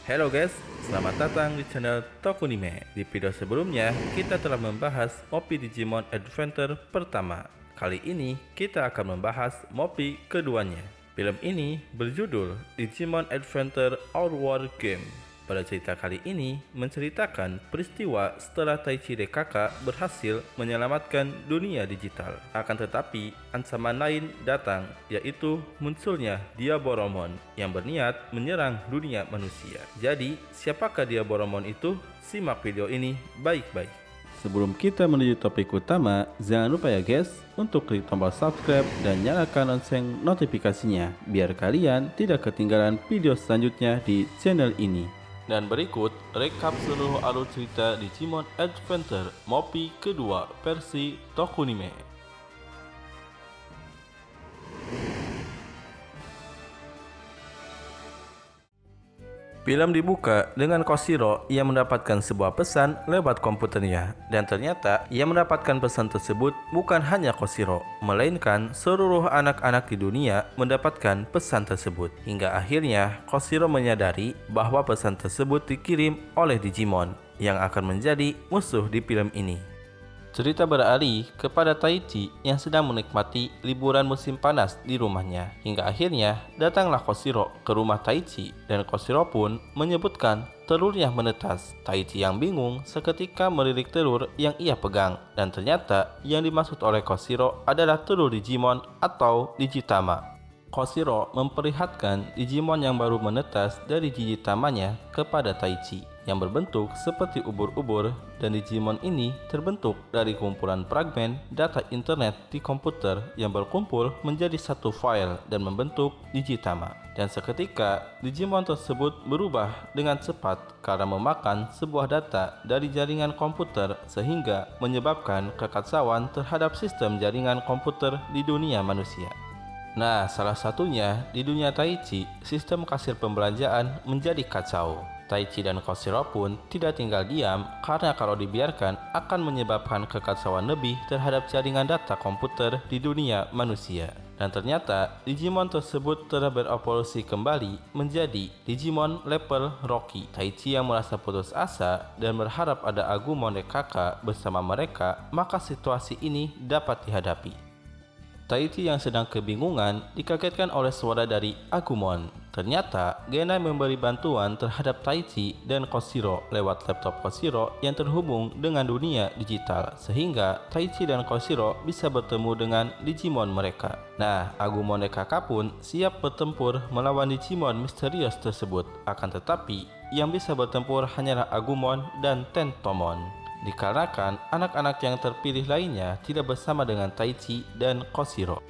Hello guys, selamat datang di channel Tokunime. Di video sebelumnya, kita telah membahas Mopi Digimon Adventure pertama. Kali ini, kita akan membahas Mopi keduanya. Film ini berjudul Digimon Adventure Our War Game. Pada cerita kali ini, menceritakan peristiwa setelah Taichi DKK berhasil menyelamatkan dunia digital. Akan tetapi, ancaman lain datang, yaitu munculnya Diaboromon yang berniat menyerang dunia manusia. Jadi, siapakah Diaboromon itu? Simak video ini baik-baik. Sebelum kita menuju topik utama, jangan lupa ya guys, untuk klik tombol subscribe dan nyalakan lonceng notifikasinya, biar kalian tidak ketinggalan video selanjutnya di channel ini. Dan berikut rekap seluruh alur cerita Digimon Adventure Mopi kedua versi Tokunime. Film dibuka dengan Koshiro yang mendapatkan sebuah pesan lewat komputernya, dan ternyata yang mendapatkan pesan tersebut bukan hanya Koshiro, melainkan seluruh anak-anak di dunia mendapatkan pesan tersebut. Hingga akhirnya Koshiro menyadari bahwa pesan tersebut dikirim oleh Digimon yang akan menjadi musuh di film ini. Cerita beralih kepada Taichi yang sedang menikmati liburan musim panas di rumahnya. Hingga akhirnya datanglah Koshiro ke rumah Taichi, dan Koshiro pun menyebutkan telurnya menetas. Taichi yang bingung seketika melirik telur yang ia pegang, dan ternyata yang dimaksud oleh Koshiro adalah telur Digimon atau Digitama. Koshiro memperlihatkan Digimon yang baru menetas dari Digitamanya kepada Taichi, yang berbentuk seperti ubur-ubur, dan Digimon ini terbentuk dari kumpulan fragmen data internet di komputer yang berkumpul menjadi satu file dan membentuk Digitama. Dan seketika Digimon tersebut berubah dengan cepat karena memakan sebuah data dari jaringan komputer, sehingga menyebabkan kekacauan terhadap sistem jaringan komputer di dunia manusia. Nah, salah satunya di dunia Taichi, sistem kasir pembelanjaan menjadi kacau. Taichi dan Koshiro pun tidak tinggal diam, karena kalau dibiarkan akan menyebabkan kekacauan lebih terhadap jaringan data komputer di dunia manusia. Dan ternyata Digimon tersebut telah berevolusi kembali menjadi Digimon level Rocky. Taichi yang merasa putus asa dan berharap ada Agumon DKK bersama mereka, maka situasi ini dapat dihadapi. Taichi yang sedang kebingungan dikagetkan oleh suara dari Agumon. Ternyata Genai memberi bantuan terhadap Taichi dan Koshiro lewat laptop Koshiro yang terhubung dengan dunia digital, sehingga Taichi dan Koshiro bisa bertemu dengan Digimon mereka. Nah, Agumon DKK pun siap bertempur melawan Digimon misterius tersebut. Akan tetapi yang bisa bertempur hanyalah Agumon dan Tentomon, dikarenakan anak-anak yang terpilih lainnya tidak bersama dengan Taichi dan Koshiro.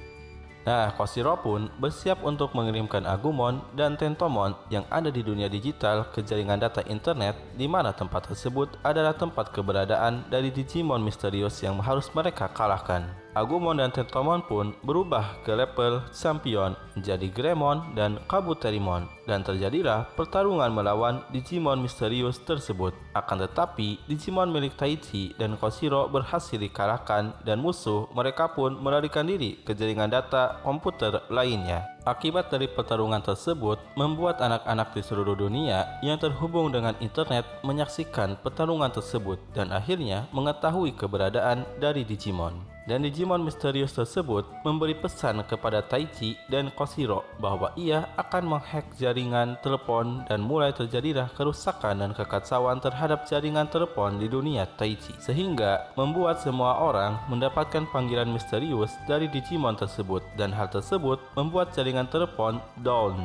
Nah, Koshiro pun bersiap untuk mengirimkan Agumon dan Tentomon yang ada di dunia digital ke jaringan data internet, di mana tempat tersebut adalah tempat keberadaan dari Digimon misterius yang harus mereka kalahkan. Agumon dan Tentomon pun berubah ke level champion menjadi Greymon dan Kabuterimon, dan terjadilah pertarungan melawan Digimon misterius tersebut. Akan tetapi Digimon milik Taichi dan Koshiro berhasil dikalahkan, dan musuh mereka pun melarikan diri ke jaringan data komputer lainnya. Akibat dari pertarungan tersebut membuat anak-anak di seluruh dunia yang terhubung dengan internet menyaksikan pertarungan tersebut, dan akhirnya mengetahui keberadaan dari Digimon. Dan Digimon misterius tersebut memberi pesan kepada Taichi dan Koshiro bahwa ia akan menghack jaringan telepon, dan mulai terjadilah kerusakan dan kekacauan terhadap jaringan telepon di dunia Taichi, sehingga membuat semua orang mendapatkan panggilan misterius dari Digimon tersebut, dan hal tersebut membuat jaringan telepon down.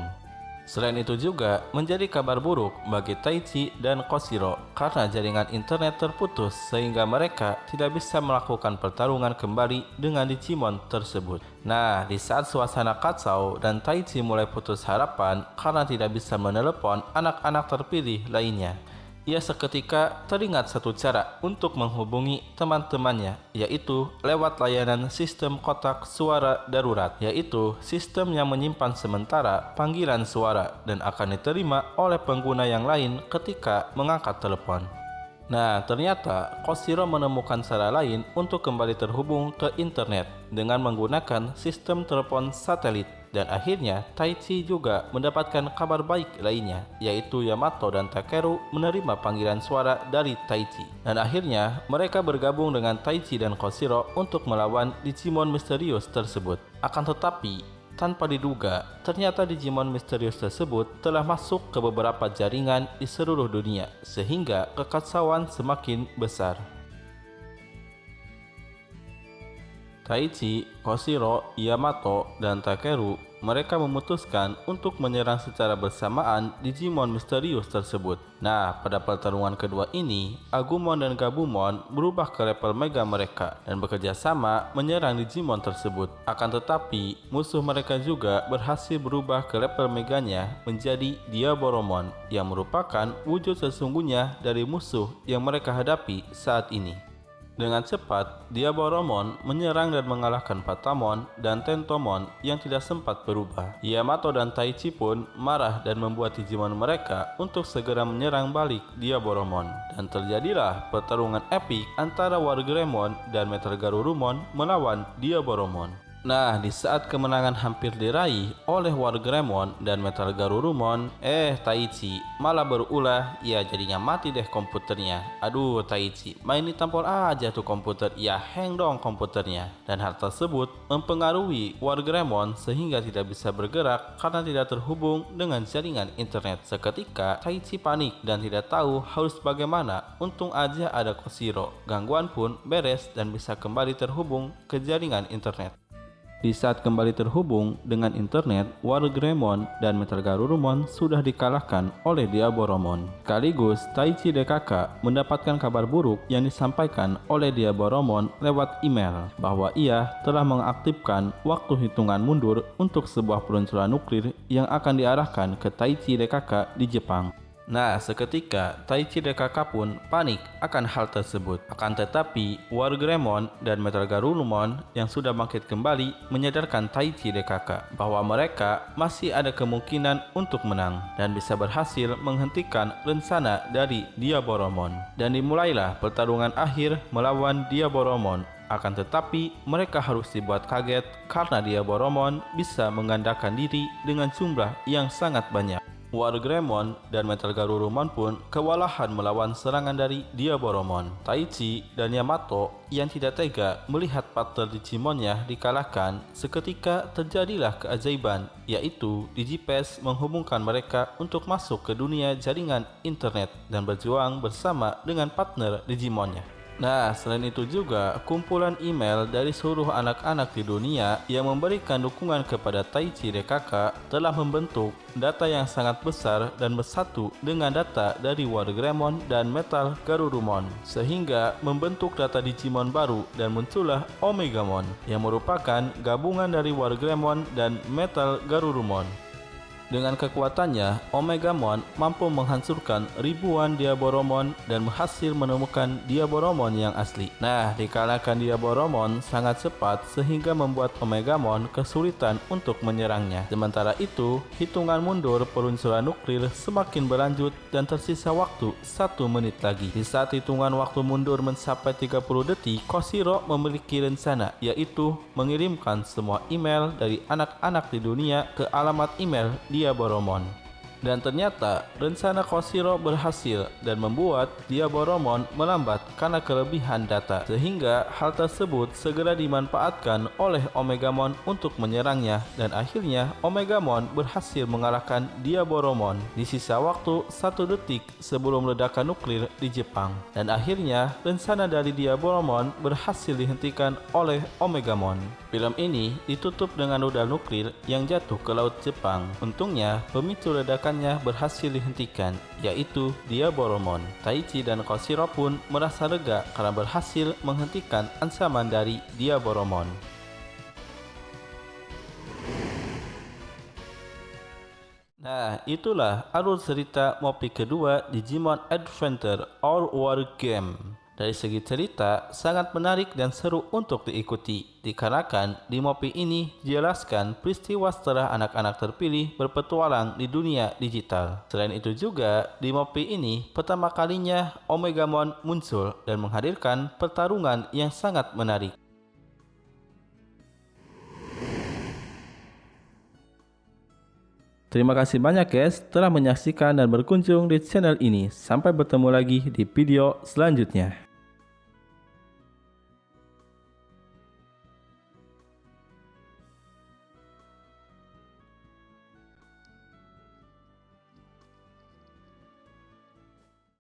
Selain itu juga menjadi kabar buruk bagi Taichi dan Koshiro karena jaringan internet terputus, sehingga mereka tidak bisa melakukan pertarungan kembali dengan Digimon tersebut. Nah, di saat suasana kacau dan Taichi mulai putus harapan karena tidak bisa menelepon anak-anak terpilih lainnya, ia seketika teringat satu cara untuk menghubungi teman-temannya, yaitu lewat layanan sistem kotak suara darurat, yaitu sistem yang menyimpan sementara panggilan suara dan akan diterima oleh pengguna yang lain ketika mengangkat telepon. Nah, ternyata Koshiro menemukan cara lain untuk kembali terhubung ke internet dengan menggunakan sistem telepon satelit. Dan akhirnya Taichi juga mendapatkan kabar baik lainnya, yaitu Yamato dan Takeru menerima panggilan suara dari Taichi. Dan akhirnya mereka bergabung dengan Taichi dan Koshiro untuk melawan Digimon misterius tersebut. Akan tetapi, tanpa diduga, ternyata Digimon misterius tersebut telah masuk ke beberapa jaringan di seluruh dunia, sehingga kekacauan semakin besar. Taichi, Koshiro, Yamato, dan Takeru mereka memutuskan untuk menyerang secara bersamaan Digimon misterius tersebut. Nah, pada pertarungan kedua ini, Agumon dan Gabumon berubah ke level Mega mereka dan bekerja sama menyerang Digimon tersebut. Akan tetapi, musuh mereka juga berhasil berubah ke level Meganya menjadi Diaboromon yang merupakan wujud sesungguhnya dari musuh yang mereka hadapi saat ini. Dengan cepat, Diaboromon menyerang dan mengalahkan Patamon dan Tentomon yang tidak sempat berubah. Yamato dan Taichi pun marah dan membuat Digimon mereka untuk segera menyerang balik Diaboromon. Dan terjadilah pertarungan epik antara Wargreymon dan Metal Garurumon melawan Diaboromon. Nah, di saat kemenangan hampir diraih oleh Wargreymon dan Metal Garurumon, Taichi malah berulah, ya jadinya mati deh komputernya. Aduh Taichi, main ditampol aja tuh komputer, ya hang dong komputernya. Dan hal tersebut mempengaruhi Wargreymon sehingga tidak bisa bergerak karena tidak terhubung dengan jaringan internet. Seketika Taichi panik dan tidak tahu harus bagaimana. Untung aja ada Koshiro, gangguan pun beres dan bisa kembali terhubung ke jaringan internet. Di saat kembali terhubung dengan internet, Wargreymon dan Metal Garurumon sudah dikalahkan oleh Diaboromon. Sekaligus, Taichi DKK mendapatkan kabar buruk yang disampaikan oleh Diaboromon lewat email bahwa ia telah mengaktifkan waktu hitungan mundur untuk sebuah peluncuran nuklir yang akan diarahkan ke Taichi DKK di Jepang. Nah, seketika Taichi DKK pun panik akan hal tersebut. Akan tetapi, Wargreymon dan Metal Garurumon yang sudah bangkit kembali menyadarkan Taichi DKK bahwa mereka masih ada kemungkinan untuk menang dan bisa berhasil menghentikan rencana dari Diaboromon. Dan dimulailah pertarungan akhir melawan Diaboromon. Akan tetapi, mereka harus dibuat kaget karena Diaboromon bisa menggandakan diri dengan jumlah yang sangat banyak. Wargreymon dan Metal Garurumon pun kewalahan melawan serangan dari Diaboromon. Taichi dan Yamato yang tidak tega melihat partner Digimonnya dikalahkan, seketika terjadilah keajaiban, yaitu Digipass menghubungkan mereka untuk masuk ke dunia jaringan internet dan berjuang bersama dengan partner Digimonnya. Nah, selain itu juga, kumpulan email dari seluruh anak-anak di dunia yang memberikan dukungan kepada Taichi DKK telah membentuk data yang sangat besar dan bersatu dengan data dari Wargreymon dan Metal Garurumon, sehingga membentuk data Digimon baru dan muncullah Omegamon yang merupakan gabungan dari Wargreymon dan Metal Garurumon. Dengan kekuatannya, Omegamon mampu menghancurkan ribuan Diaboromon dan berhasil menemukan Diaboromon yang asli. Nah, dikalahkan Diaboromon sangat cepat sehingga membuat Omegamon kesulitan untuk menyerangnya. Sementara itu, hitungan mundur peluncuran nuklir semakin berlanjut dan tersisa waktu 1 menit lagi. Di saat hitungan waktu mundur mencapai 30 detik, Koshiro memiliki rencana, yaitu mengirimkan semua email dari anak-anak di dunia ke alamat email Diaboromon. Dan ternyata rencana Koshiro berhasil dan membuat Diaboromon melambat karena kelebihan data, sehingga hal tersebut segera dimanfaatkan oleh Omegamon untuk menyerangnya dan akhirnya Omegamon berhasil mengalahkan Diaboromon di sisa waktu 1 detik sebelum ledakan nuklir di Jepang. Dan akhirnya rencana dari Diaboromon berhasil dihentikan oleh Omegamon. Film ini ditutup dengan rudal nuklir yang jatuh ke laut Jepang. Untungnya pemicu ledakannya berhasil dihentikan, yaitu Diaboromon. Taichi dan Koshiro pun merasa lega karena berhasil menghentikan ancaman dari Diaboromon. Nah, itulah alur cerita Mopi kedua Digimon Adventure All War Game. Dari segi cerita, sangat menarik dan seru untuk diikuti, dikarenakan di Mopi ini dijelaskan peristiwa setelah anak-anak terpilih berpetualang di dunia digital. Selain itu juga, di Mopi ini pertama kalinya Omegamon muncul dan menghadirkan pertarungan yang sangat menarik. Terima kasih banyak guys telah menyaksikan dan berkunjung di channel ini. Sampai bertemu lagi di video selanjutnya.